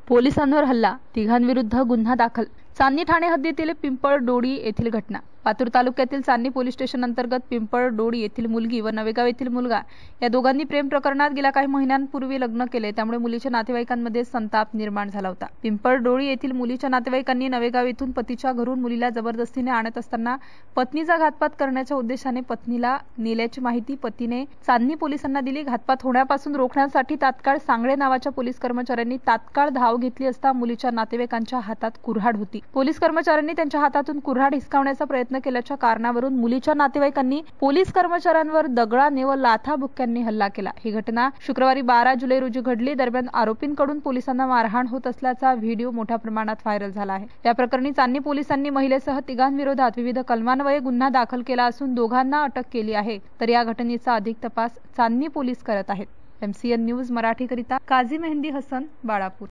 पोलिसांवर हल्ला, तिघांविरुद्ध गुन्हा दाखल। चांदणी ठाणे हद्दीतील पिंपळडोळी येथील घटना। पातूर तालुक्यातील चांदणी पोलीस स्टेशन अंतर्गत पिंपळडोळी येथील मुलगी व नवेगाव येथील मुलगा या दोघांनी प्रेम प्रकरणात गेल्या काही महिन्यांपूर्वी लग्न केले, त्यामुळे मुलीच्या नातेवाईकांमध्ये संताप निर्माण झाला होता। पिंपळडोळी येथील मुलीच्या नातेवाईकांनी नवेगाव येथून पतीच्या घरून मुलीला जबरदस्तीने आणत असताना पत्नीचा घातपात करण्याच्या उद्देशाने पत्नीला नेल्याची माहिती पतीने चांदणी पोलिसांना दिली। घातपात होण्यापासून रोखण्यासाठी तात्काळ सांगळे नावाच्या पोलीस कर्मचाऱ्यांनी तात्काळ धाव घेतली असता मुलीच्या नातेवाईकांच्या हातात कुऱ्हाड होती। पोलीस कर्मचाऱ्यांनी त्यांच्या हातातून कुऱ्हाड हिसकावण्याचा प्रयत्न केल्याच्या कारणावरून मुलीच्या नातेवाईकांनी पोलीस कर्मचाऱ्यांवर दगडाने व लाथाबुक्क्यांनी हल्ला केला। ही घटना शुक्रवारी 12 जुलै रोजी घडली। दरम्यान आरोपींकडून पोलिसांना मारहाण होत असल्याचा व्हिडिओ मोठ्या प्रमाणात व्हायरल झाला आहे। या प्रकरणी चांदणी पोलिसांनी महिलेसह तिघांविरोधात विविध कलमान्वये गुन्हा दाखल केला असून दोघांना अटक केली आहे, तर या घटनेचा अधिक तपास चांदणी पोलीस करत आहेत। MCN न्यूज मराठीकरिता काझी मेहंदी हसन, बाळापूर।